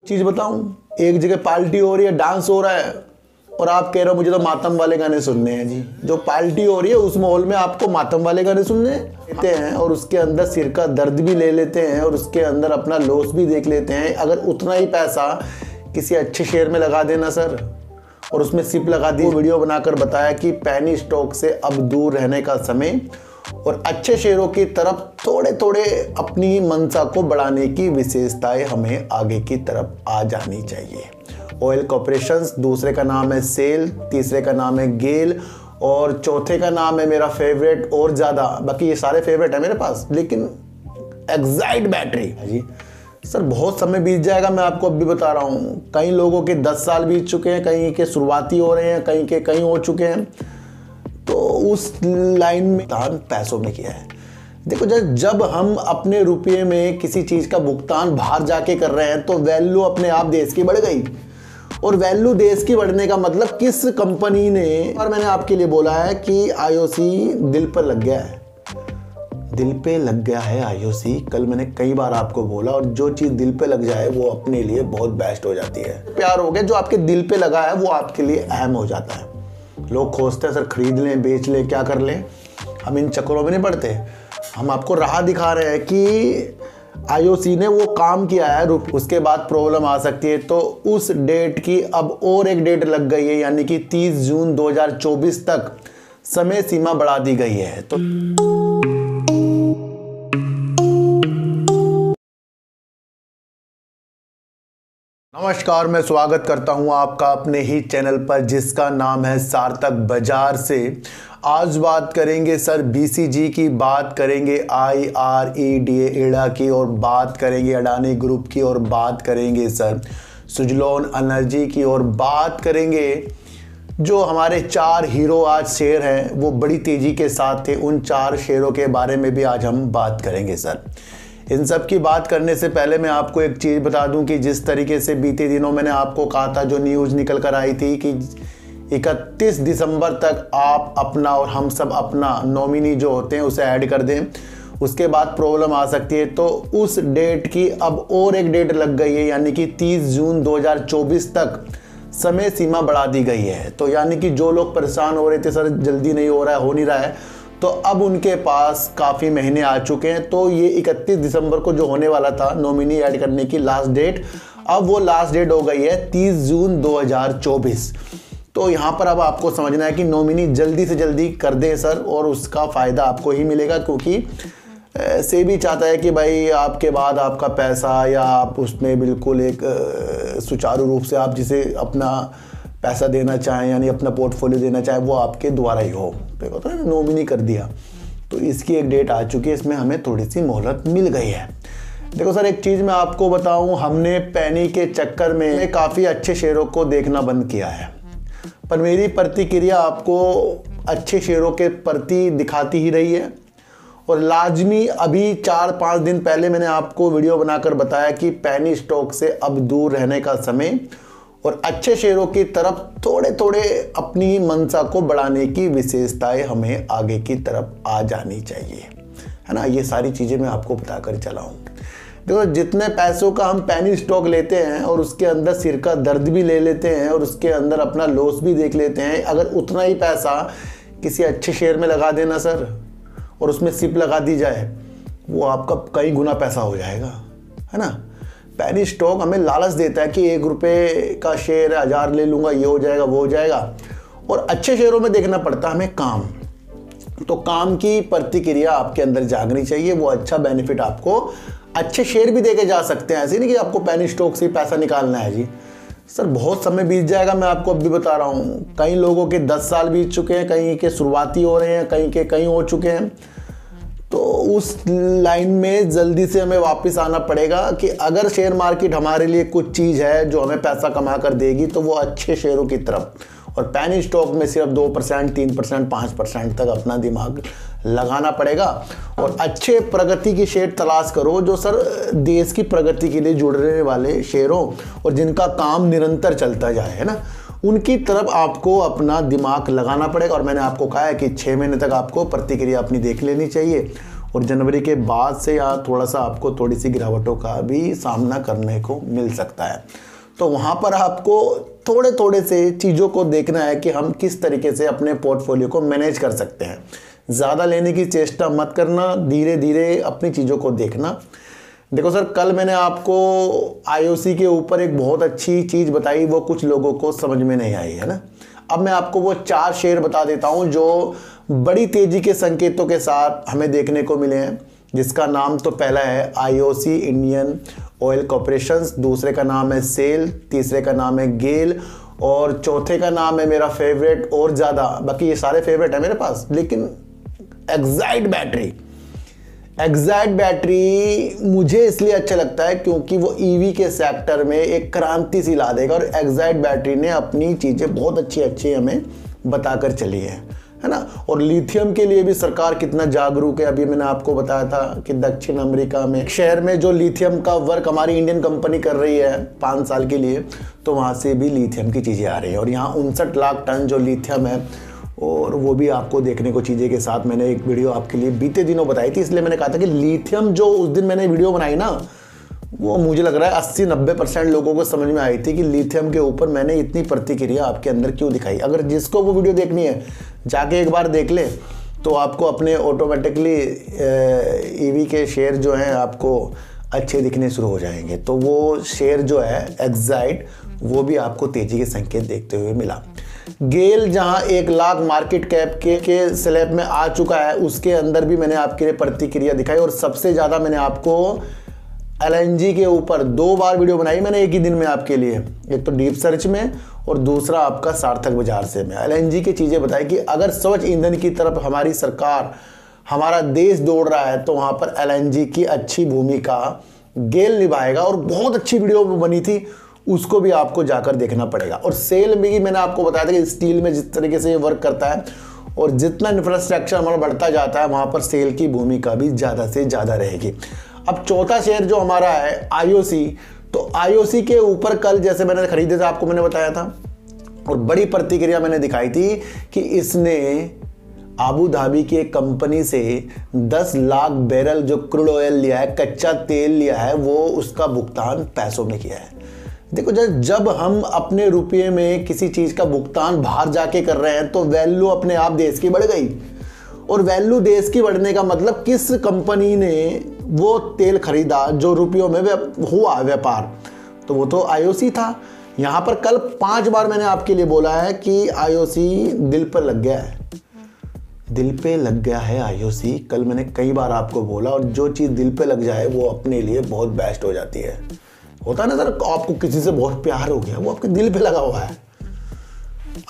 चीज बताऊं, एक जगह पार्टी हो रही है, डांस हो रहा है और आप कह रहे हो मुझे तो मातम वाले गाने सुनने हैं जी। जो पार्टी हो रही है उस माहौल में आपको मातम वाले गाने सुनने लेते हैं और उसके अंदर सिर का दर्द भी ले लेते हैं और उसके अंदर अपना लॉस भी देख लेते हैं। अगर उतना ही पैसा किसी अच्छे शेयर में लगा देना सर और उसमें सिप लगा दी। वीडियो बनाकर बताया कि पेनी स्टॉक से अब दूर रहने का समय और अच्छे शेयरों की तरफ थोड़े थोड़े अपनी मंशा को बढ़ाने की विशेषताएं हमें आगे की तरफ आ जानी चाहिए। ऑयल कॉर्पोरेशंस, दूसरे का नाम है सेल, तीसरे का नाम है गेल और चौथे का नाम है मेरा फेवरेट और ज़्यादा, बाकी ये सारे फेवरेट है मेरे पास, लेकिन एक्साइट बैटरी जी। सर बहुत समय बीत जाएगा, मैं आपको अब भी बता रहा हूँ। कई लोगों के 10 साल बीत चुके हैं, कहीं के शुरुआती हो रहे हैं, कहीं के कहीं हो चुके हैं। तो उस लाइन में भुगतान पैसों में किया है। देखो जब हम अपने रुपये में किसी चीज़ का भुगतान बाहर जाके कर रहे हैं तो वैल्यू अपने आप देश की बढ़ गई। और वैल्यू देश की बढ़ने का मतलब किस कंपनी ने, और मैंने आपके लिए बोला है कि आईओसी दिल पर लग गया है, दिल पे लग गया है आईओसी। कल मैंने कई बार आपको बोला, और जो चीज़ दिल पे लग जाए वो अपने लिए बहुत बेस्ट हो जाती है। प्यार हो गया, जो आपके दिल पे लगा है वो आपके लिए अहम हो जाता है। लोग खोजते हैं सर खरीद लें, बेच लें, क्या कर लें, हम इन चक्करों में नहीं पड़ते। हम आपको राह दिखा रहे हैं कि आईओसी ने वो काम किया है, उसके बाद प्रॉब्लम आ सकती है। तो उस डेट की अब और एक डेट लग गई है, यानी कि 30 जून 2024 तक समय सीमा बढ़ा दी गई है। तो नमस्कार, मैं स्वागत करता हूं आपका अपने ही चैनल पर जिसका नाम है सार्थक बाजार से। आज बात करेंगे सर बीसीजी की, बात करेंगे IREDA की, और बात करेंगे अडानी ग्रुप की, और बात करेंगे सर सुजलॉन एनर्जी की, और बात करेंगे जो हमारे 4 हीरो आज शेयर हैं वो बड़ी तेज़ी के साथ थे, उन 4 शेयरों के बारे में भी आज हम बात करेंगे सर। इन सब की बात करने से पहले मैं आपको एक चीज़ बता दूं कि जिस तरीके से बीते दिनों मैंने आपको कहा था, जो न्यूज़ निकल कर आई थी कि 31 दिसंबर तक आप अपना और हम सब अपना नॉमिनी जो होते हैं उसे ऐड कर दें, उसके बाद प्रॉब्लम आ सकती है। तो उस डेट की अब और एक डेट लग गई है, यानी कि 30 जून 2024 तक समय सीमा बढ़ा दी गई है। तो यानी कि जो लोग परेशान हो रहे थे सर जल्दी नहीं हो रहा है, हो नहीं रहा है, तो अब उनके पास काफ़ी महीने आ चुके हैं। तो ये 31 दिसंबर को जो होने वाला था नॉमिनी ऐड करने की लास्ट डेट, अब वो लास्ट डेट हो गई है 30 जून 2024। तो यहाँ पर अब आपको समझना है कि नॉमिनी जल्दी से जल्दी कर दें सर, और उसका फ़ायदा आपको ही मिलेगा, क्योंकि सेबी चाहता है कि भाई आपके बाद आपका पैसा या आप उसमें बिल्कुल एक सुचारू रूप से आप जिसे अपना पैसा देना चाहें, यानी अपना पोर्टफोलियो देना चाहें, वो आपके द्वारा ही हो। तो नॉमिनी कर दिया, तो इसकी एक डेट आ चुकी है, इसमें हमें थोड़ी सी मोहलत मिल गई है। देखो सर एक चीज़ मैं आपको बताऊं, हमने पेनी के चक्कर में काफ़ी अच्छे शेयरों को देखना बंद किया है, पर मेरी प्रतिक्रिया आपको अच्छे शेयरों के प्रति दिखाती ही रही है। और लाजमी अभी 4-5 दिन पहले मैंने आपको वीडियो बनाकर बताया कि पेनी स्टॉक से अब दूर रहने का समय और अच्छे शेयरों की तरफ थोड़े थोड़े अपनी मंशा को बढ़ाने की विशेषताएं हमें आगे की तरफ आ जानी चाहिए, है ना। ये सारी चीज़ें मैं आपको बताकर चला हूँ। देखो जितने पैसों का हम पेनी स्टॉक लेते हैं और उसके अंदर सिर का दर्द भी ले लेते हैं और उसके अंदर अपना लॉस भी देख लेते हैं, अगर उतना ही पैसा किसी अच्छे शेयर में लगा देना सर और उसमें सिप लगा दी जाए, वो आपका कई गुना पैसा हो जाएगा, है ना। पेनी स्टॉक हमें लालच देता है कि 1 रुपये का शेयर 1000 ले लूँगा, ये हो जाएगा, वो हो जाएगा, और अच्छे शेयरों में देखना पड़ता है हमें काम। तो काम की प्रतिक्रिया आपके अंदर जागनी चाहिए, वो अच्छा बेनिफिट आपको अच्छे शेयर भी देके जा सकते हैं। ऐसे नहीं कि आपको पेनी स्टॉक से पैसा निकालना है जी। सर बहुत समय बीत जाएगा, मैं आपको अब भी बता रहा हूँ। कई लोगों के 10 साल बीत चुके हैं, कहीं के शुरुआती हो रहे हैं, कहीं के कहीं हो चुके हैं। तो उस लाइन में जल्दी से हमें वापस आना पड़ेगा कि अगर शेयर मार्केट हमारे लिए कुछ चीज़ है जो हमें पैसा कमा कर देगी तो वो अच्छे शेयरों की तरफ, और पेनी स्टॉक में सिर्फ 2%, 3%, 5% तक अपना दिमाग लगाना पड़ेगा। और अच्छे प्रगति की शेयर तलाश करो जो सर देश की प्रगति के लिए जुड़ने वाले शेयरों और जिनका काम निरंतर चलता जाए, है ना, उनकी तरफ आपको अपना दिमाग लगाना पड़ेगा। और मैंने आपको कहा है कि 6 महीने तक आपको प्रतिक्रिया अपनी देख लेनी चाहिए, और जनवरी के बाद से यहाँ थोड़ा सा आपको थोड़ी सी गिरावटों का भी सामना करने को मिल सकता है। तो वहाँ पर आपको थोड़े थोड़े से चीज़ों को देखना है कि हम किस तरीके से अपने पोर्टफोलियो को मैनेज कर सकते हैं। ज़्यादा लेने की चेष्टा मत करना, धीरे धीरे अपनी चीज़ों को देखना। देखो सर, कल मैंने आपको IOC के ऊपर एक बहुत अच्छी चीज़ बताई, वो कुछ लोगों को समझ में नहीं आई है ना। अब मैं आपको वो 4 शेयर बता देता हूँ जो बड़ी तेज़ी के संकेतों के साथ हमें देखने को मिले हैं, जिसका नाम तो पहला है IOC इंडियन ऑयल कॉर्पोरेशन, दूसरे का नाम है सेल, तीसरे का नाम है गेल और चौथे का नाम है मेरा फेवरेट और ज़्यादा, बाकी ये सारे फेवरेट है मेरे पास, लेकिन एक्साइट बैटरी। एक्साइट बैटरी मुझे इसलिए अच्छा लगता है क्योंकि वो EV के सेक्टर में एक क्रांति सी ला देगा और एक्साइट बैटरी ने अपनी चीज़ें बहुत अच्छी हमें बताकर चली है ना। और लिथियम के लिए भी सरकार कितना जागरूक है। अभी मैंने आपको बताया था कि दक्षिण अमेरिका में शहर में जो लिथियम का वर्क हमारी इंडियन कंपनी कर रही है 5 साल के लिए, तो वहाँ से भी लिथियम की चीज़ें आ रही हैं और यहाँ 59 लाख टन जो लिथियम है, और वो भी आपको देखने को चीज़ें के साथ मैंने एक वीडियो आपके लिए बीते दिनों बताई थी। इसलिए मैंने कहा था कि लिथियम जो उस दिन मैंने वीडियो बनाई ना, वो मुझे लग रहा है 80-90% लोगों को समझ में आई थी कि लिथियम के ऊपर मैंने इतनी प्रतिक्रिया आपके अंदर क्यों दिखाई। अगर जिसको वो वीडियो देखनी है जाके एक बार देख ले, तो आपको अपने ऑटोमेटिकली EV के शेयर जो हैं आपको अच्छे दिखने शुरू हो जाएंगे। तो वो शेयर जो है एक्साइट, वो भी आपको तेज़ी के संकेत देखते हुए मिला। गेल जहां 1 लाख मार्केट कैप के स्लैब में आ चुका है, उसके अंदर भी मैंने आपके लिए प्रतिक्रिया दिखाई और सबसे ज़्यादा मैंने आपको LNG के ऊपर 2 बार वीडियो बनाई मैंने एक ही दिन में आपके लिए, एक तो डीप सर्च में और दूसरा आपका सार्थक बाजार से में LNG की चीज़ें बताई कि अगर स्वच्छ ईंधन की तरफ हमारी सरकार, हमारा देश दौड़ रहा है तो वहाँ पर LNG की अच्छी भूमिका गेल निभाएगा। और बहुत अच्छी वीडियो बनी थी, उसको भी आपको जाकर देखना पड़ेगा। और सेल में भी मैंने आपको बताया था कि स्टील में जिस तरीके से ये वर्क करता है और जितना इंफ्रास्ट्रक्चर हमारा बढ़ता जाता है वहाँ पर सेल की भूमिका भी ज़्यादा से ज़्यादा रहेगी। अब चौथा शेयर जो हमारा है IOC, तो IOC के ऊपर कल जैसे मैंने खरीदे थे आपको मैंने बताया था और बड़ी प्रतिक्रिया मैंने दिखाई थी कि इसने आबू धाबी की एक कंपनी से 10 लाख बैरल जो क्रूड ऑयल लिया है, कच्चा तेल लिया है, वो उसका भुगतान पैसों में किया है। देखो जब हम अपने रुपये में किसी चीज़ का भुगतान बाहर जाके कर रहे हैं तो वैल्यू अपने आप देश की बढ़ गई। और वैल्यू देश की बढ़ने का मतलब किस कंपनी ने वो तेल खरीदा जो रुपयों में हुआ व्यापार, तो वो तो IOC था। यहाँ पर कल 5 बार मैंने आपके लिए बोला है कि IOC दिल पर लग गया है, दिल पे लग गया है IOC। कल मैंने कई बार आपको बोला, और जो चीज़ दिल पे लग जाए वो अपने लिए बहुत बेस्ट हो जाती है। होता है ना सर, आपको किसी से बहुत प्यार हो गया, वो आपके दिल पे लगा हुआ है।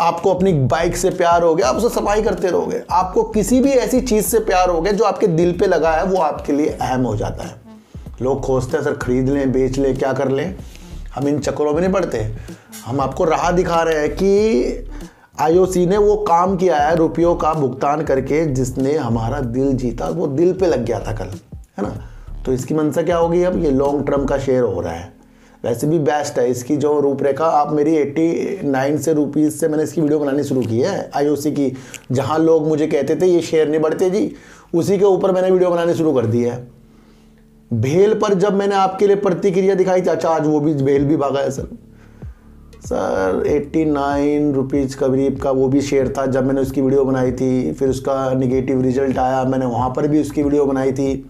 आपको अपनी बाइक से प्यार हो गया, आप उसे सफाई करते रहोगे। आपको किसी भी ऐसी चीज़ से प्यार हो गया जो आपके दिल पे लगा है, वो आपके लिए अहम हो जाता है। लोग खोजते हैं सर खरीद लें, बेच लें, क्या कर लें, हम इन चक्करों में नहीं पड़ते। हम आपको राह दिखा रहे हैं कि IOC ने वो काम किया है रुपयों का भुगतान करके, जिसने हमारा दिल जीता, वो दिल पे लग गया था कल, है ना। तो इसकी मंशा क्या होगी, अब ये लॉन्ग टर्म का शेयर हो रहा है। वैसे भी बेस्ट है इसकी जो रूपरेखा, आप मेरी 89 से रुपीज़ से मैंने इसकी वीडियो बनानी शुरू की है IOC की। जहां लोग मुझे कहते थे ये शेयर नहीं बढ़ते जी, उसी के ऊपर मैंने वीडियो बनानी शुरू कर दी है। भेल पर जब मैंने आपके लिए प्रतिक्रिया दिखाई थी, अच्छा आज वो भी भेल भी भागा है सर 89 रुपीज़ करीब का वो भी शेयर था जब मैंने उसकी वीडियो बनाई थी। फिर उसका निगेटिव रिजल्ट आया, मैंने वहाँ पर भी उसकी वीडियो बनाई थी,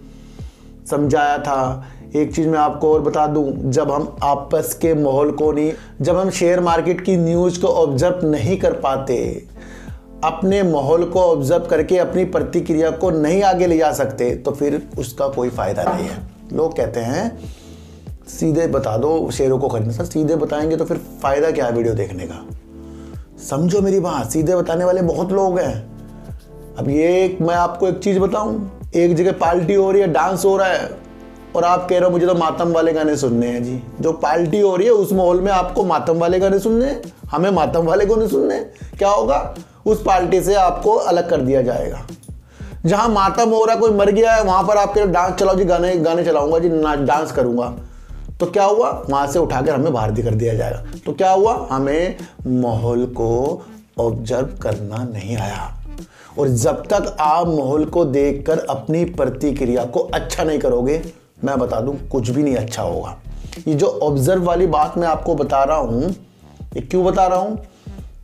समझाया था। एक चीज़ मैं आपको और बता दूं, जब हम आपस के माहौल को नहीं, जब हम शेयर मार्केट की न्यूज़ को ऑब्जर्व नहीं कर पाते, अपने माहौल को ऑब्जर्व करके अपनी प्रतिक्रिया को नहीं आगे ले जा सकते, तो फिर उसका कोई फ़ायदा नहीं है। लोग कहते हैं सीधे बता दो शेयरों को खरीदना। सर सीधे बताएंगे तो फिर फ़ायदा क्या है वीडियो देखने का, समझो मेरी बात। सीधे बताने वाले बहुत लोग हैं। अब ये मैं आपको एक चीज़ बताऊं, एक जगह पार्टी हो रही है, डांस हो रहा है, और आप कह रहे हो मुझे तो मातम वाले गाने सुनने हैं जी। जो पार्टी हो रही है उस माहौल में आपको मातम वाले गाने सुनने हैं, हमें मातम वाले गाने सुनने, क्या होगा, उस पार्टी से आपको अलग कर दिया जाएगा। जहां मातम हो रहा है, कोई मर गया है, वहां पर आप कह रहे हो डांस चलाओ जी, गाने चलाऊंगा जी, डांस करूंगा, तो क्या हुआ, वहां से उठाकर हमें बाहर कर दिया जाएगा। तो क्या हुआ, हमें माहौल को ऑब्जर्व करना नहीं आया। और जब तक आप माहौल को देखकर अपनी प्रतिक्रिया को अच्छा नहीं करोगे, मैं बता दूं कुछ भी नहीं अच्छा होगा। ये जो ऑब्जर्व वाली बात मैं आपको बता रहा हूं, ये क्यों बता रहा हूं?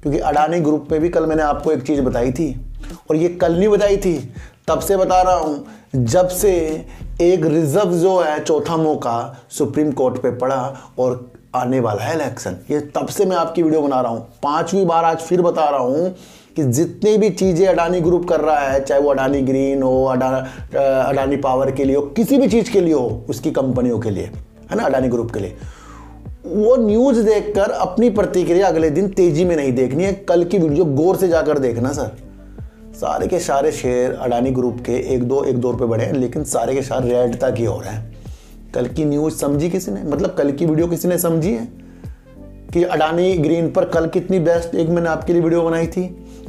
क्योंकि अडानी ग्रुप पे भी कल मैंने आपको एक चीज़ बताई थी, और ये कल नहीं बताई थी, तब से बता रहा हूं जब से एक रिजर्व जो है चौथा मौका सुप्रीम कोर्ट पे पड़ा और आने वाला है इलेक्शन। ये तब से मैं आपकी वीडियो बना रहा हूं, 5वीं बार आज फिर बता रहा हूं कि जितनी भी चीज़ें अडानी ग्रुप कर रहा है, चाहे वो अडानी ग्रीन हो, अडानी पावर के लिए हो, किसी भी चीज़ के लिए हो, उसकी कंपनियों के लिए, है ना, अडानी ग्रुप के लिए, वो न्यूज़ देखकर अपनी प्रतिक्रिया अगले दिन तेजी में नहीं देखनी है। कल की वीडियो गौर से जाकर देखना सर। सारे के सारे शेयर अडानी ग्रुप के एक दो रुपये बढ़े हैं, लेकिन सारे के सारे रेड तक ही हो रहे हैं। कल की न्यूज़ समझी किसी ने? मतलब कल की वीडियो किसी ने समझी है कि अडानी ग्रीन पर कल कितनी बेस्ट एक मैंने आपके लिए वीडियो बनाई थी।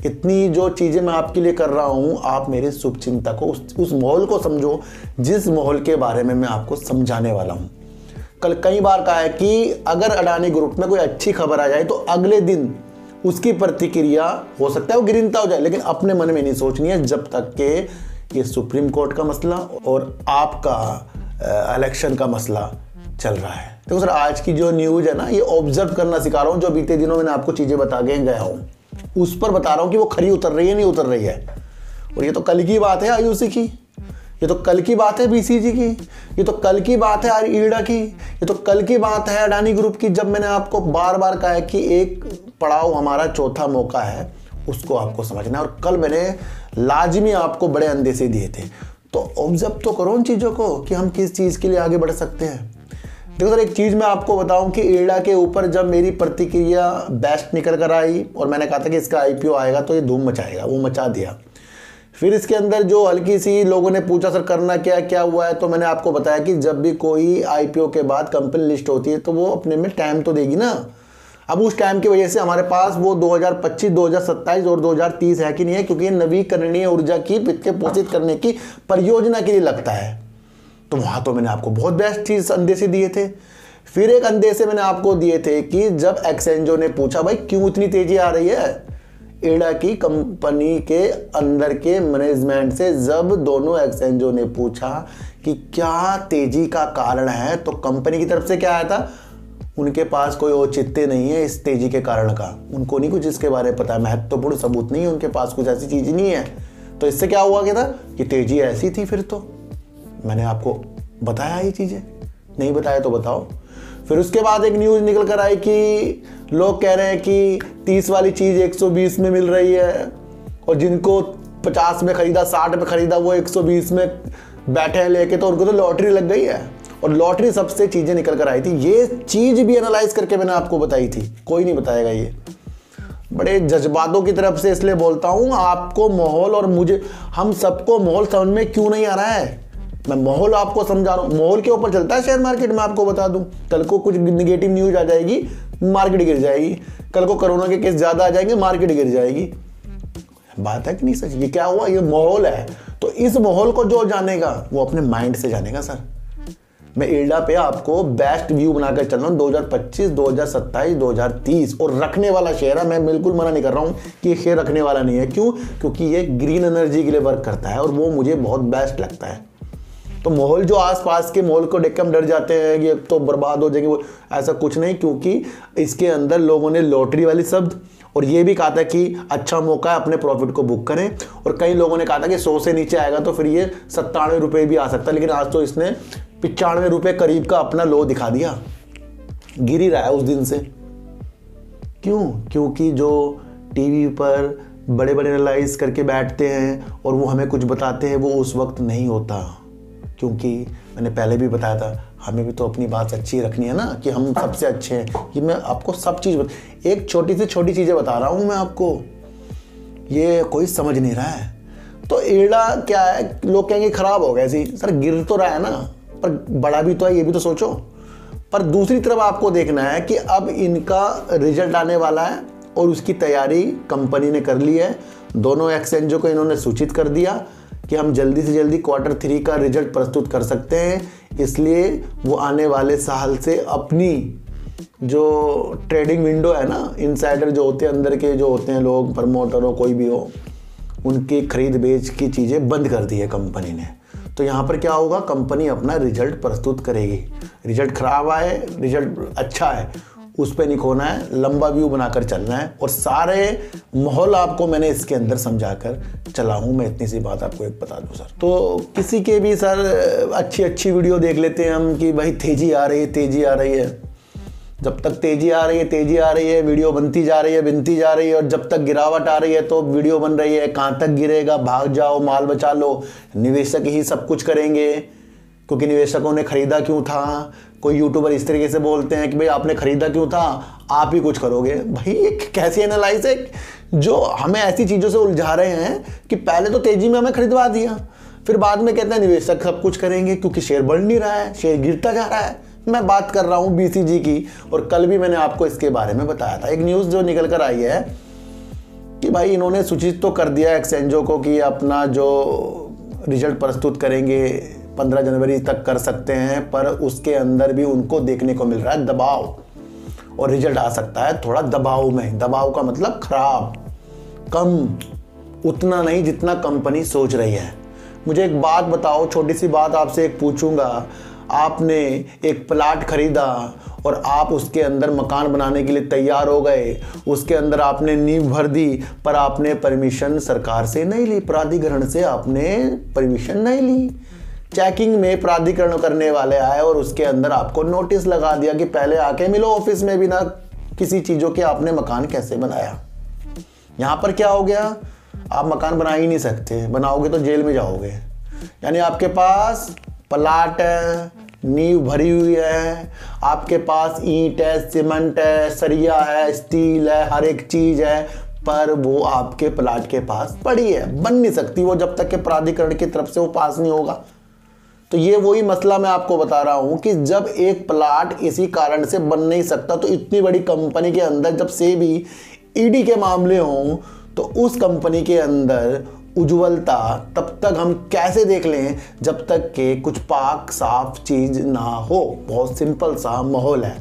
इतनी जो चीज़ें मैं आपके लिए कर रहा हूँ, आप मेरे शुभ चिंता को उस माहौल को समझो जिस माहौल के बारे में मैं आपको समझाने वाला हूँ। कल कई बार कहा है कि अगर अडानी ग्रुप में कोई अच्छी खबर आ जाए तो अगले दिन उसकी प्रतिक्रिया हो सकता है वो गिरता हो जाए, लेकिन अपने मन में नहीं सोचनी है जब तक कि ये सुप्रीम कोर्ट का मसला और आपका इलेक्शन का मसला चल रहा है। देखो सर, आज की जो न्यूज़ है ना, ये ऑब्जर्व करना सिखा रहा हूँ। जो बीते दिनों मैंने आपको चीज़ें बता के गया हूँ, उस पर बता रहा हूँ कि वो खरी उतर रही है नहीं उतर रही है। और ये तो कल की बात है आयुषी की, ये तो कल की बात है बीसीजी की, ये तो कल की बात है ईडा की, ये तो कल की बात है अडानी ग्रुप की। जब मैंने आपको बार बार कहा है कि एक पड़ाव हमारा चौथा मौका है, उसको आपको समझना है। और कल मैंने लाजमी आपको बड़े अंदेशे दिए थे, तो ऑब्जर्व तो करो उन चीज़ों को कि हम किस चीज़ के लिए आगे बढ़ सकते हैं। देखो सर, एक चीज़ मैं आपको बताऊं कि ईडा के ऊपर जब मेरी प्रतिक्रिया बेस्ट निकल कर आई और मैंने कहा था कि इसका आईपीओ आएगा तो ये धूम मचाएगा, वो मचा दिया। फिर इसके अंदर जो हल्की सी लोगों ने पूछा सर करना क्या हुआ है, तो मैंने आपको बताया कि जब भी कोई आईपीओ के बाद कंपनी लिस्ट होती है तो वो अपने में टाइम तो देगी ना। अब उस टाइम की वजह से हमारे पास वो 2025, 2027 और 2030 है कि नहीं है, क्योंकि ये नवीकरणीय ऊर्जा की वित्त के पोषित करने की परियोजना के लिए लगता है। तो वहाँ तो मैंने आपको बहुत बेस्ट चीज़ अंदेशे दिए थे। फिर एक अंदेशे मैंने आपको दिए थे कि जब एक्सचेंजों ने पूछा भाई क्यों इतनी तेज़ी आ रही है ईडा की कंपनी के अंदर के मैनेजमेंट से, जब दोनों एक्सचेंजों ने पूछा कि क्या तेजी का कारण है, तो कंपनी की तरफ से क्या आया था, उनके पास कोई औचित्य नहीं है इस तेजी के कारण का, उनको नहीं कुछ इसके बारे में पता है, महत्वपूर्ण सबूत नहीं है उनके पास, कुछ ऐसी चीज़ नहीं है। तो इससे क्या हुआ क्या था कि तेजी ऐसी थी। फिर तो मैंने आपको बताया ये चीज़ें, नहीं बताया तो बताओ। फिर उसके बाद एक न्यूज़ निकल कर आई कि लोग कह रहे हैं कि 30 वाली चीज़ 120 में मिल रही है, और जिनको 50 में ख़रीदा, 60 में ख़रीदा, वो 120 में बैठे हैं लेके, तो उनको तो लॉटरी लग गई है। और लॉटरी सबसे चीज़ें निकल कर आई थी। ये चीज़ भी एनालाइज करके मैंने आपको बताई थी, कोई नहीं बताएगा। ये बड़े जज्बातों की तरफ से इसलिए बोलता हूँ आपको माहौल, और मुझे, हम सबको माहौल समझ में क्यों नहीं आ रहा है, मैं माहौल आपको समझा रहा हूँ। माहौल के ऊपर चलता है शेयर मार्केट में, आपको बता दूं। कल को कुछ निगेटिव न्यूज़ आ जाएगी, मार्केट गिर जाएगी। कल को कोरोना के केस ज़्यादा आ जाएंगे, मार्केट गिर जाएगी। बात है कि नहीं सच? ये क्या हुआ, ये माहौल है। तो इस माहौल को जो जानेगा वो अपने माइंड से जानेगा सर। मैं ईडा पे आपको बेस्ट व्यू बनाकर चल रहा हूँ 2025, 2027, 2030, और रखने वाला शेयर है। मैं बिल्कुल मना नहीं कर रहा हूँ कि ये शेयर रखने वाला नहीं है। क्यों? क्योंकि ये ग्रीन एनर्जी के लिए वर्क करता है और वो मुझे बहुत बेस्ट लगता है। तो माहौल, जो आसपास के माहौल को देख के हम डर जाते हैं कि तो बर्बाद हो जाएंगे, वो ऐसा कुछ नहीं, क्योंकि इसके अंदर लोगों ने लॉटरी वाली शब्द और ये भी कहा था कि अच्छा मौका है, अपने प्रॉफिट को बुक करें। और कई लोगों ने कहा था कि 100 से नीचे आएगा तो फिर ये 97 रुपये भी आ सकता है, लेकिन आज तो इसने 95 रुपये करीब का अपना लो दिखा दिया, गिर ही रहा है उस दिन से। क्यों? क्योंकि जो टीवी पर बड़े बड़े एनालाइज करके बैठते हैं और वो हमें कुछ बताते हैं, वो उस वक्त नहीं होता। क्योंकि मैंने पहले भी बताया था, हमें भी तो अपनी बात अच्छी रखनी है ना, कि हम सबसे अच्छे हैं। कि मैं आपको सब चीज़ एक छोटी से छोटी चीज़ें बता रहा हूँ मैं आपको, ये कोई समझ नहीं रहा है। तो ईडा क्या है, लोग कहेंगे ख़राब हो गया ऐसी, सर गिर तो रहा है ना, पर बड़ा भी तो है, ये भी तो सोचो। पर दूसरी तरफ आपको देखना है कि अब इनका रिजल्ट आने वाला है और उसकी तैयारी कंपनी ने कर ली है। दोनों एक्सचेंजों को इन्होंने सूचित कर दिया कि हम जल्दी से जल्दी Q3 का रिजल्ट प्रस्तुत कर सकते हैं। इसलिए वो आने वाले साल से अपनी जो ट्रेडिंग विंडो है ना, इनसाइडर जो होते हैं, अंदर के जो होते हैं लोग, प्रमोटर हो कोई भी हो, उनकी खरीद बेच की चीज़ें बंद कर दी है कंपनी ने। तो यहाँ पर क्या होगा, कंपनी अपना रिजल्ट प्रस्तुत करेगी। रिजल्ट खराब आए, रिजल्ट अच्छा है, उस पर नहीं खोना है, लंबा व्यू बनाकर चलना है। और सारे माहौल आपको मैंने इसके अंदर समझाकर चला हूँ। मैं इतनी सी बात आपको एक बता दूँ सर। तो किसी के भी सर अच्छी वीडियो देख लेते हैं हम कि भाई तेज़ी आ रही है, तेज़ी आ रही है। जब तक तेज़ी आ रही है वीडियो बनती जा रही है, और जब तक गिरावट आ रही है तो वीडियो बन रही है। कहाँ तक गिरेगा, भाग जाओ, माल बचा लो। निवेशक ही सब कुछ करेंगे, क्योंकि निवेशकों ने खरीदा क्यों था। कोई यूट्यूबर इस तरीके से बोलते हैं कि भाई आपने खरीदा क्यों था, आप ही कुछ करोगे। भाई एक कैसी एनालाइज है जो हमें ऐसी चीज़ों से उलझा रहे हैं कि पहले तो तेज़ी में हमें खरीदवा दिया, फिर बाद में कहते हैं निवेशक सब कुछ करेंगे, क्योंकि शेयर बढ़ नहीं रहा है, शेयर गिरता जा रहा है। मैं बात कर रहा हूँ BCG की, और कल भी मैंने आपको इसके बारे में बताया था। एक न्यूज़ जो निकल कर आई है कि भाई इन्होंने सूचित तो कर दिया एक्सचेंजों को कि अपना जो रिजल्ट प्रस्तुत करेंगे 15 जनवरी तक कर सकते हैं, पर उसके अंदर भी उनको देखने को मिल रहा है दबाव, और रिजल्ट आ सकता है थोड़ा दबाव में। दबाव का मतलब खराब, कम, उतना नहीं जितना कंपनी सोच रही है। मुझे एक बात बताओ, छोटी सी बात आपसे एक पूछूंगा। आपने एक प्लाट खरीदा और आप उसके अंदर मकान बनाने के लिए तैयार हो गए, उसके अंदर आपने नींव भर दी, पर आपने परमिशन सरकार से नहीं ली, प्राधिकरण से आपने परमिशन नहीं ली। चेकिंग में प्राधिकरण करने वाले आए और उसके अंदर आपको नोटिस लगा दिया कि पहले आके मिलो ऑफिस में, बिना किसी चीज़ों के आपने मकान कैसे बनाया। यहाँ पर क्या हो गया, आप मकान बना ही नहीं सकते, बनाओगे तो जेल में जाओगे। यानी आपके पास प्लाट है, नींव भरी हुई है, आपके पास ईंट है, सीमेंट है, सरिया है, स्टील है, हर एक चीज़ है, पर वो आपके प्लाट के पास पड़ी है, बन नहीं सकती वो जब तक कि प्राधिकरण की तरफ से वो पास नहीं होगा। तो ये वही मसला मैं आपको बता रहा हूं कि जब एक प्लाट इसी कारण से बन नहीं सकता, तो इतनी बड़ी कंपनी के अंदर जब से भी ईडी के मामले हों, तो उस कंपनी के अंदर उज्ज्वलता तब तक हम कैसे देख लें जब तक कि कुछ पाक साफ चीज ना हो। बहुत सिंपल सा माहौल है।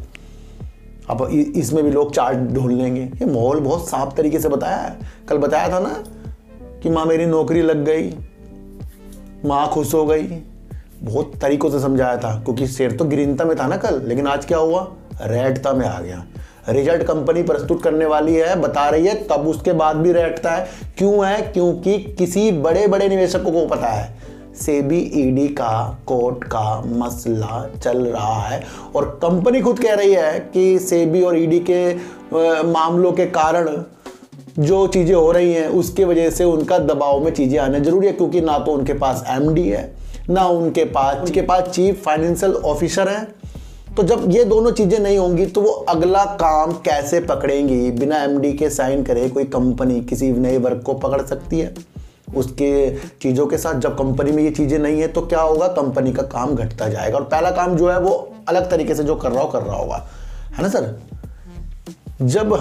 अब इसमें भी लोग चार्ट ढूंढ लेंगे। ये माहौल बहुत साफ तरीके से बताया है। कल बताया था ना कि माँ मेरी नौकरी लग गई, माँ खुश हो गई, बहुत तरीकों से समझाया था, क्योंकि शेयर तो ग्रीनता में था ना कल, लेकिन आज क्या हुआ, रेडता में आ गया। रिजल्ट कंपनी प्रस्तुत करने वाली है, बता रही है, तब उसके बाद भी रेटता है। क्यों है, क्योंकि किसी बड़े बड़े निवेशकों को पता है सेबी ईडी का कोर्ट का मसला चल रहा है, और कंपनी खुद कह रही है कि सेबी और ईडी के मामलों के कारण जो चीज़ें हो रही हैं उसके वजह से उनका दबाव में चीज़ें आना जरूरी है, क्योंकि ना तो उनके पास एमडी है, ना उनके पास चीफ फाइनेंशियल ऑफिसर है। तो जब ये दोनों चीज़ें नहीं होंगी तो वो अगला काम कैसे पकड़ेंगी। बिना एमडी के साइन करे कोई कंपनी किसी नए वर्क को पकड़ सकती है उसके चीज़ों के साथ। जब कंपनी में ये चीज़ें नहीं है तो क्या होगा, कंपनी का काम घटता जाएगा, और पहला काम जो है वो अलग तरीके से जो कर रहा होगा, है ना सर। जब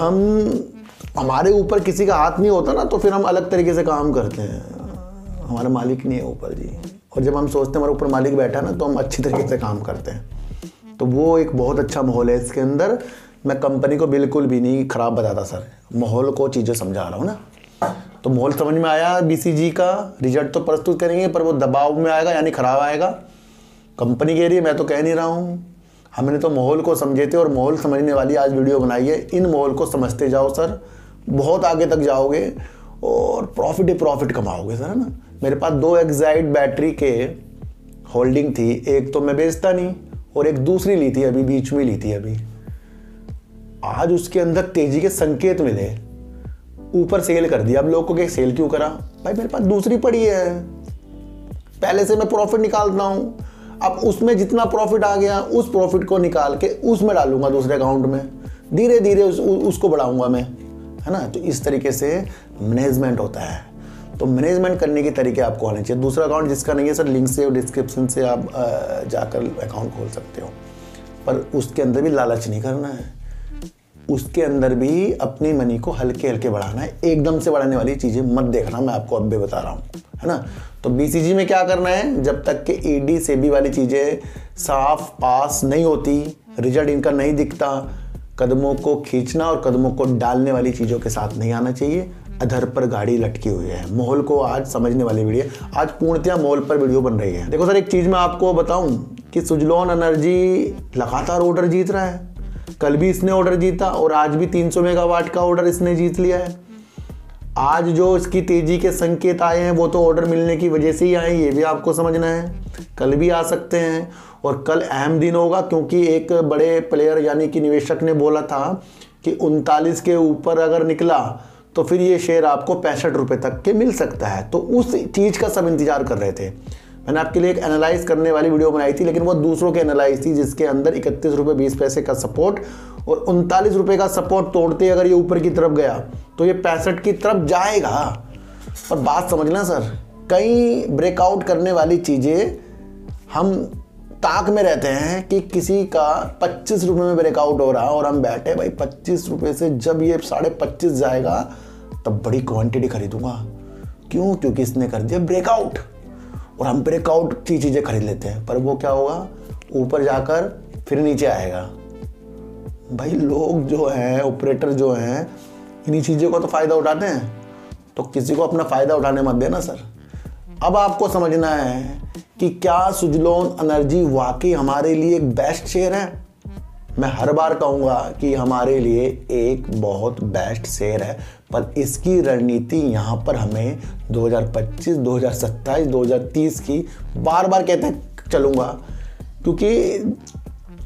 हमारे ऊपर किसी का हाथ नहीं होता ना, तो फिर हम अलग तरीके से काम करते हैं। हमारा मालिक नहीं है ऊपर जी, और जब हम सोचते हैं हमारे ऊपर मालिक बैठा है ना, तो हम अच्छी तरीके से काम करते हैं। तो वो एक बहुत अच्छा माहौल है इसके अंदर। मैं कंपनी को बिल्कुल भी नहीं खराब बताता सर, माहौल को चीज़ें समझा रहा हूँ ना। तो माहौल समझ में आया, बीसीजी का रिजल्ट तो प्रस्तुत करेंगे पर वो दबाव में आएगा, यानी खराब आएगा। कंपनी कह रही है, मैं तो कह नहीं रहा हूँ। हमने तो माहौल को समझे थे, और माहौल समझने वाली आज वीडियो बनाई है। इन माहौल को समझते जाओ सर, बहुत आगे तक जाओगे और प्रॉफिट ही प्रॉफिट कमाओगे सर, है ना। मेरे पास 2 एक्साइड बैटरी के होल्डिंग थी, एक तो मैं बेचता नहीं और एक दूसरी ली थी, अभी बीच में ली थी अभी। आज उसके अंदर तेजी के संकेत मिले, ऊपर सेल कर दिया। अब लोगों को क्या सेल क्यों करा, भाई मेरे पास दूसरी पड़ी है, पहले से मैं प्रॉफिट निकालता हूं। अब उसमें जितना प्रॉफिट आ गया उस प्रॉफिट को निकाल के उसमें डालूंगा दूसरे अकाउंट में, धीरे धीरे उसको बढ़ाऊंगा मैं, है ना। तो इस तरीके से मैनेजमेंट होता है। तो मैनेजमेंट करने के तरीके आपको आने चाहिए। दूसरा अकाउंट जिसका नहीं है सर, लिंक से और डिस्क्रिप्शन से आप जाकर अकाउंट खोल सकते हो, पर उसके अंदर भी लालच नहीं करना है। उसके अंदर भी अपनी मनी को हल्के हल्के बढ़ाना है, एकदम से बढ़ाने वाली चीज़ें मत देखना, मैं आपको अब भी बता रहा हूँ, है ना। तो बीसीजी में क्या करना है, जब तक कि ईडी सेबी वाली चीज़ें साफ पास नहीं होती, रिजल्ट इनका नहीं दिखता, कदमों को खींचना और कदमों को डालने वाली चीज़ों के साथ नहीं आना चाहिए। अधर पर गाड़ी लटकी हुई है। मोल को आज समझने वाली वीडियो, आज पूर्णतया मोल पर वीडियो बन रही है। देखो सर, एक चीज़ मैं आपको बताऊं कि सुजलॉन एनर्जी लगातार ऑर्डर जीत रहा है। कल भी इसने ऑर्डर जीता और आज भी 300 मेगावाट का ऑर्डर इसने जीत लिया है। आज जो इसकी तेजी के संकेत आए हैं वो तो ऑर्डर मिलने की वजह से ही आए, ये भी आपको समझना है। कल भी आ सकते हैं और कल अहम दिन होगा, क्योंकि एक बड़े प्लेयर यानी कि निवेशक ने बोला था कि 39 के ऊपर अगर निकला तो फिर ये शेयर आपको 65 रुपये तक के मिल सकता है। तो उस चीज़ का सब इंतजार कर रहे थे। मैंने आपके लिए एक एनालाइज करने वाली वीडियो बनाई थी, लेकिन वो दूसरों के एनालाइज थी, जिसके अंदर 31 रुपये 20 पैसे का सपोर्ट और 39 रुपये का सपोर्ट तोड़ते अगर ये ऊपर की तरफ गया तो ये 65 की तरफ जाएगा। और बात समझना सर, कई ब्रेकआउट करने वाली चीज़ें हम ताक में रहते हैं कि किसी का 25 रुपये में ब्रेकआउट हो रहा और हम बैठे भाई 25 रुपये से जब ये 25.5 जाएगा तब बड़ी क्वांटिटी खरीदूंगा। क्यों? क्योंकि इसने कर दिया ब्रेकआउट और हम ब्रेकआउट की चीज़ें खरीद लेते हैं, पर वो क्या होगा, ऊपर जाकर फिर नीचे आएगा। भाई लोग जो हैं, ऑपरेटर जो हैं, इन्हीं चीज़ों को तो फ़ायदा उठाते हैं, तो किसी को अपना फ़ायदा उठाने मत देना सर। अब आपको समझना है कि क्या सुजलॉन एनर्जी वाकई हमारे लिए एक बेस्ट शेयर है। मैं हर बार कहूँगा कि हमारे लिए एक बहुत बेस्ट शेयर है, पर इसकी रणनीति यहाँ पर हमें 2025, 2027, 2030 की बार बार कहते चलूँगा, क्योंकि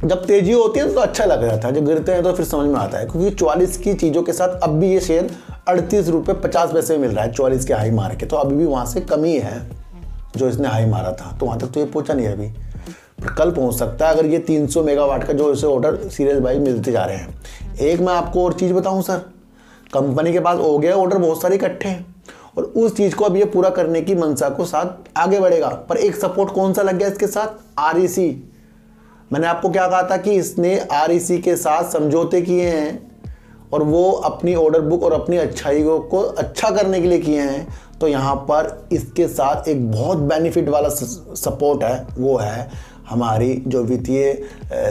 जब तेजी होती है तो अच्छा लग रहा था, जब गिरते हैं तो फिर समझ में आता है। क्योंकि 44 की चीज़ों के साथ अब भी ये शेयर 38 रुपये 50 पैसे में मिल रहा है 44 के हाई मार के, तो अभी भी वहाँ से कमी है जो इसने हाई मारा था, तो वहाँ तक तो ये पहुँचा नहीं अभी, पर कल पहुँच सकता है अगर ये 300 मेगावाट का जो इसे ऑर्डर सीरियस बाई मिलते जा रहे हैं। एक मैं आपको और चीज़ बताऊँ सर, कंपनी के पास हो गया ऑर्डर बहुत सारे इकट्ठे हैं और उस चीज़ को अब ये पूरा करने की मंशा को साथ आगे बढ़ेगा। पर एक सपोर्ट कौन सा लग गया इसके साथ, REC। मैंने आपको क्या कहा था कि इसने REC के साथ समझौते किए हैं और वो अपनी ऑर्डर बुक और अपनी अच्छाई को अच्छा करने के लिए किए हैं। तो यहाँ पर इसके साथ एक बहुत बेनिफिट वाला सपोर्ट है, वो है हमारी जो वित्तीय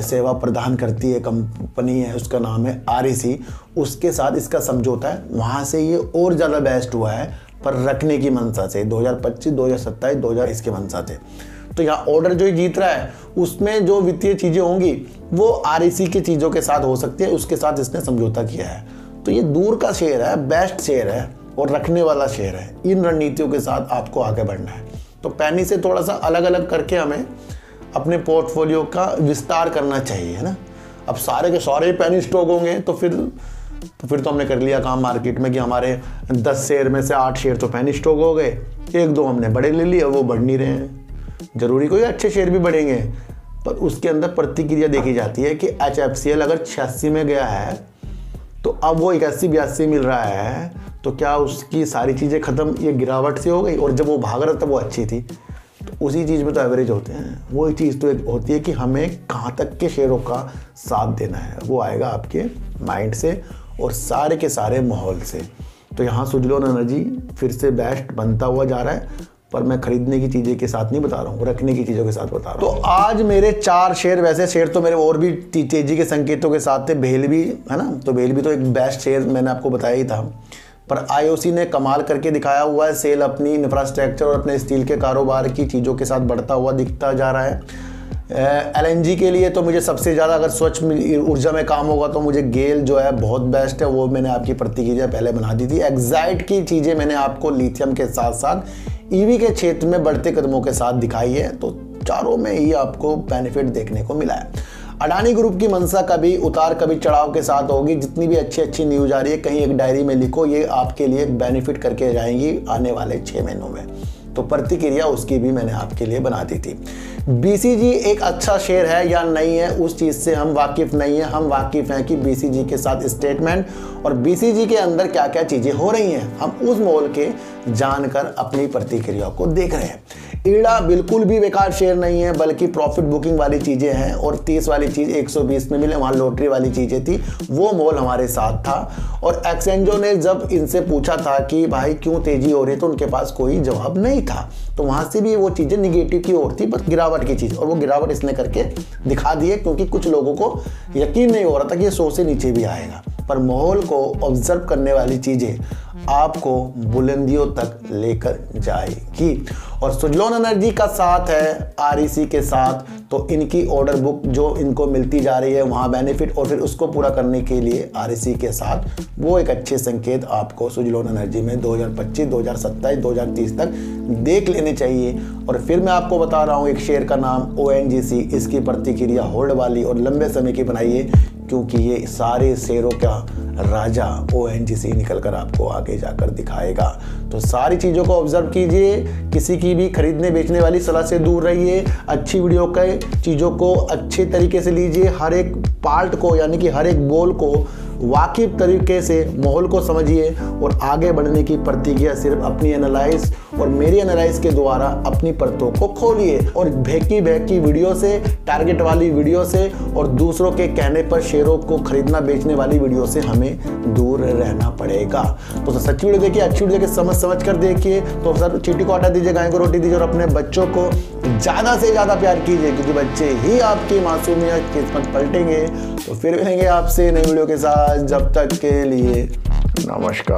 सेवा प्रदान करती है कंपनी है, उसका नाम है REC। उसके साथ इसका समझौता है, वहाँ से ये और ज़्यादा बेस्ट हुआ है, पर रखने की मंशा से 2025, 2027, 2020 की मंशा से। तो यहाँ ऑर्डर जो जीत रहा है उसमें जो वित्तीय चीज़ें होंगी वो REC की चीज़ों के साथ हो सकती है, उसके साथ इसने समझौता किया है। तो ये दूर का शेयर है, बेस्ट शेयर है और रखने वाला शेयर है। इन रणनीतियों के साथ आपको आगे बढ़ना है। तो पैनी से थोड़ा सा अलग अलग करके हमें अपने पोर्टफोलियो का विस्तार करना चाहिए, है ना। अब सारे के सारे पैनी स्टॉक होंगे तो फिर तो हमने कर लिया काम मार्केट में कि हमारे 10 शेयर में से 8 शेयर तो पैनी स्टॉक हो गए, 1-2 हमने बड़े ले लिए, वो बढ़ नहीं रहे हैं। जरूरी कोई अच्छे शेयर भी बढ़ेंगे, पर उसके अंदर प्रतिक्रिया देखी जाती है कि HFCL अगर 86 में गया है तो अब वो 81-82 मिल रहा है, तो क्या उसकी सारी चीज़ें ख़त्म ये गिरावट से हो गई? और जब वो भाग रहा था वो अच्छी थी, तो उसी चीज़ में तो एवरेज होते हैं। वो चीज़ तो एक होती है कि हमें कहाँ तक के शेयरों का साथ देना है, वो आएगा आपके माइंड से और सारे के सारे माहौल से। तो यहाँ सुजलॉन एनर्जी फिर से बेस्ट बनता हुआ जा रहा है, पर मैं खरीदने की चीज़ें के साथ नहीं बता रहा हूँ, रखने की चीज़ों के साथ बता रहा हूँ। तो आज मेरे 4 शेयर, वैसे शेयर तो मेरे और भी तेजी के संकेतों के साथ थे, भेल भी है ना, तो भेल भी तो एक बेस्ट शेयर मैंने आपको बताया ही था। पर IOC ने कमाल करके दिखाया हुआ है, सेल अपनी इंफ्रास्ट्रक्चर और अपने स्टील के कारोबार की चीज़ों के साथ बढ़ता हुआ दिखता जा रहा है। LNG के लिए तो मुझे सबसे ज़्यादा, अगर स्वच्छ ऊर्जा में काम होगा तो मुझे गेल जो है बहुत बेस्ट है, वो मैंने आपकी प्रतिक्रिया पहले बना दी थी। एक्साइट की चीज़ें मैंने आपको लिथियम के साथ साथ EV के क्षेत्र में बढ़ते कदमों के साथ दिखाई है, तो चारों में ही आपको बेनिफिट देखने को मिला है। अडानी ग्रुप की मंशा कभी उतार कभी चढ़ाव के साथ होगी। जितनी भी अच्छी न्यूज आ रही है कहीं एक डायरी में लिखो, ये आपके लिए बेनिफिट करके जाएंगी आने वाले 6 महीनों में। तो प्रतिक्रिया उसकी भी मैंने आपके लिए बना दी थी। BCG एक अच्छा शेयर है या नहीं है, उस चीज़ से हम वाकिफ़ नहीं है। हम वाकिफ़ हैं कि BCG के साथ स्टेटमेंट और BCG के अंदर क्या क्या चीज़ें हो रही हैं, हम उस मोल के जानकर अपनी प्रतिक्रिया को देख रहे हैं। ईड़ा बिल्कुल भी बेकार शेयर नहीं है, बल्कि प्रॉफिट बुकिंग वाली चीज़ें हैं और 30 वाली चीज़ 120 में मिले, वहाँ लॉटरी वाली चीज़ें थी, वो मोल हमारे साथ था। और एक्सचेंजों ने जब इनसे पूछा था कि भाई क्यों तेज़ी हो रही है, तो उनके पास कोई जवाब नहीं था, तो वहाँ से भी वो चीज़ें निगेटिव की ओर थी, बस गिरावट की चीज़, और वो गिरावट इसने करके दिखा दी है, क्योंकि कुछ लोगों को यकीन नहीं हो रहा था कि ये 100 से नीचे भी आएगा। पर माहौल को ऑब्जर्व करने वाली चीज़ें आपको बुलंदियों तक लेकर जाएगी। और सुजलॉन एनर्जी का साथ है आरईसी के साथ, तो इनकी ऑर्डर बुक जो इनको मिलती जा रही है वहाँ बेनिफिट, और फिर उसको पूरा करने के लिए आरईसी के साथ वो एक अच्छे संकेत आपको सुजलॉन एनर्जी में 2025, 2027, 2030 तक देख लेने चाहिए। और फिर मैं आपको बता रहा हूँ एक शेयर का नाम ONGC, इसकी प्रतिक्रिया होल्ड वाली और लंबे समय की बनाइए, क्योंकि ये सारे शेयरों का राजा ONGC निकल कर आपको आगे जाकर दिखाएगा। तो सारी चीज़ों को ऑब्जर्व कीजिए, किसी की भी खरीदने बेचने वाली सलाह से दूर रहिए, अच्छी वीडियो के चीज़ों को अच्छे तरीके से लीजिए, हर एक पार्ट को यानी कि हर एक बोल को वाकिफ तरीके से माहौल को समझिए, और आगे बढ़ने की प्रतिक्रिया सिर्फ अपनी एनालाइज और मेरी एनालाइज के द्वारा अपनी परतों को खोलिए, और भैकी वीडियो से, टारगेट वाली वीडियो से और दूसरों के कहने पर शेयरों को खरीदना बेचने वाली वीडियो से हमें दूर रहना पड़ेगा। तो सच्ची वीडियो देखिए, अच्छी वीडियो देखिए, समझ कर देखिए। तो सर चींटी को आटा दीजिए, गाय को रोटी दीजिए, और अपने बच्चों को ज़्यादा से ज़्यादा प्यार कीजिए, क्योंकि बच्चे ही आपकी मासूमियत किस्मत पलटेंगे। तो फिर मिलेंगे आपसे नई वीडियो के साथ, जब तक के लिए नमस्कार।